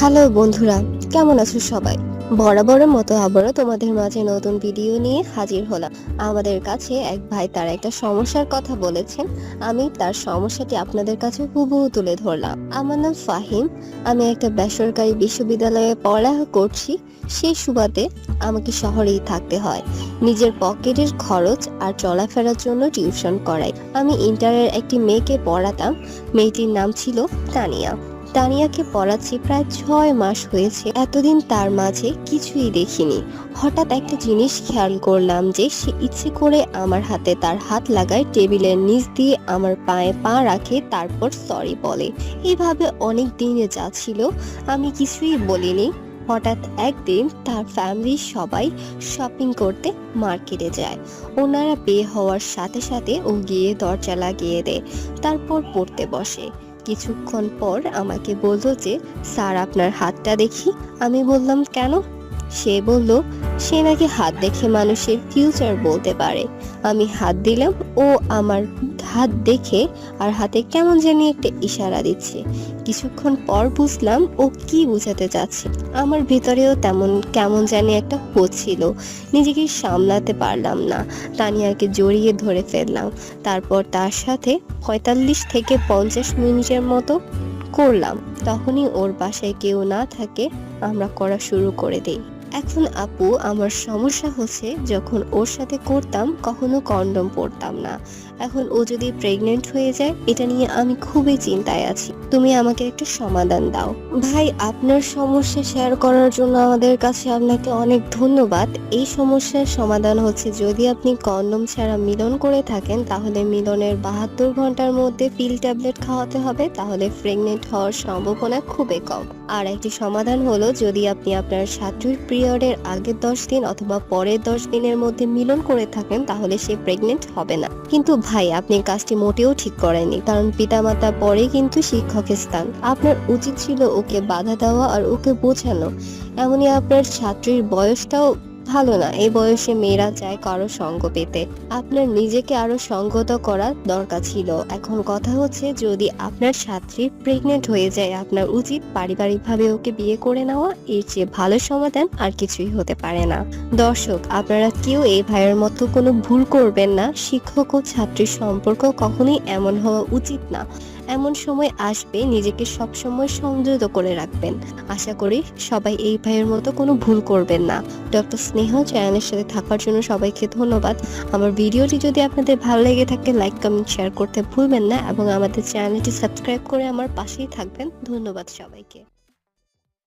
Hello বন্ধুরা, কেমন আছো সবাই? বরাবরের মতো আবারও তোমাদের মাঝে নতুন ভিডিও নিয়ে হাজির হলাম। আমাদের কাছে এক ভাই তার একটা সমস্যার কথা বলেছেন। আমি তার সমস্যাটি আপনাদের কাছে হুবহু তুলে ধরলাম। আমার নাম ফাহিম। আমি একটা বেসরকারি বিশ্ববিদ্যালয়ে পড়ালেখা করছি। সেই সুবাদে আমাকে শহরেই থাকতে হয়। নিজের পকেটের খরচ আর চলাফেরার জন্য টিউশন করাই। আমি ইন্টারের একটি মেয়েকে পড়াতাম। মেয়েটির নাম ছিল তানিয়া। তানিয়াকে পড়াচ্ছি প্রায় 6 মাস হয়েছে। এতদিন তার মাঝে কিছুই দেখিনি। হঠাৎ একটা জিনিস খেয়াল করলাম যে সে ইচ্ছে করে আমার হাতে তার হাত লাগায়, টেবিলের নিচ দিয়ে আমার পায়ে পা রাখে, তারপর সরি বলে। এইভাবে অনেক দিনে যাচ্ছিল, আমি কিছুই বলিনি। হঠাৎ একদিন তার ফ্যামিলির সবাই শপিং করতে মার্কেটে যায়। ওনারা বের হওয়ার সাথে সাথে ও গিয়ে দরজা লাগিয়ে দেয়, তারপর পড়তে বসে। কিছুক্ষণ পর আমাকে বলল যে, স্যার আপনার হাতটা দেখি। আমি বললাম কেন? সে বলল সে নাকি হাত দেখে মানুষের ফিউচার বলতে পারে। আমি হাত দিলাম, ও আমার হাত দেখে আর হাতে কেমন জানি একটা ইশারা দিচ্ছে। কিছুক্ষণ পর বুঝলাম ও কি বোঝাতে চাচ্ছে। আমার ভিতরেও তেমন কেমন জানি একটা হচ্ছিল, নিজেকে সামলাতে পারলাম না। তানিয়াকে জড়িয়ে ধরে ফেললাম। তারপর তার সাথে 45 থেকে 50 মিনিটের মতো করলাম। তখনই ওর বাসায় কেউ না থাকে, আমরা করা শুরু করে দেই। এখন আপু, আমার সমস্যা হচ্ছে যখন ওর সাথে করতাম কখনো কন্ডম পরতাম না। এখন ও যদি প্রেগনেন্ট হয়ে যায়, এটা নিয়ে আমি খুবই চিন্তায় আছি। তুমি আমাকে একটা সমাধান দাও। ভাই, আপনার সমস্যা শেয়ার করার জন্য আমাদের কাছে আপনাকে অনেক ধন্যবাদ। এই সমস্যার সমাধান হচ্ছে, যদি আপনি কন্ডম ছাড়া মিলন করে থাকেন তাহলে মিলনের 72 ঘন্টার মধ্যে পিল ট্যাবলেট খাওয়াতে হবে, তাহলে প্রেগনেন্ট হওয়ার সম্ভাবনা খুবই কম। আর একটি সমাধান হলো, যদি আপনি আপনার ছাত্রীর পিরিয়ডের আগের 10 দিন অথবা পরের 10 দিনের মধ্যে মিলন করে থাকেন তাহলে সে প্রেগনেন্ট হবে না। কিন্তু ভাই, আপনি কাজটি মোটেও ঠিক করেননি, কারণ পিতামাতা পরে কিন্তু শিক্ষকের স্থান। আপনার উচিত ছিল ওকে বাধা দেওয়া আর ওকে বোঝানো। এমনই আপনার ছাত্রীর বয়সটাও ভালো না। এই বয়সে মেয়েরা চায় কারো সঙ্গ পেতে। আপনার নিজেকে আরো সংগত করা দরকার ছিল। এখন কথা হচ্ছে, যদি আপনার ছাত্রী প্রেগনেন্ট হয়ে যায়, আপনার উচিত পারিবারিকভাবে ওকে বিয়ে করে নেওয়া। এর চেয়ে ভালো সমাধান আর কিছুই হতে পারে না। দর্শক, আপনারা কেউ এই ভাইয়ের মতো কোনো ভুল করবেন না। শিক্ষক ও ছাত্রীর সম্পর্ক কখনোই এমন হওয়া উচিত না। এমন সময় আসবে, নিজেকে সবসময় সংযত করে রাখবেন। আশা করি সবাই এই ভাইয়ের মতো কোনো ভুল করবেন না। ডক্টর স্নেহ চ্যানেলের সাথে থাকার জন্য সবাইকে ধন্যবাদ। আমার ভিডিওটি যদি আপনাদের ভালো লেগে থাকে, লাইক, কমেন্ট, শেয়ার করতে ভুলবেন না এবং আমাদের চ্যানেলটি সাবস্ক্রাইব করে আমার পাশেই থাকবেন। ধন্যবাদ সবাইকে।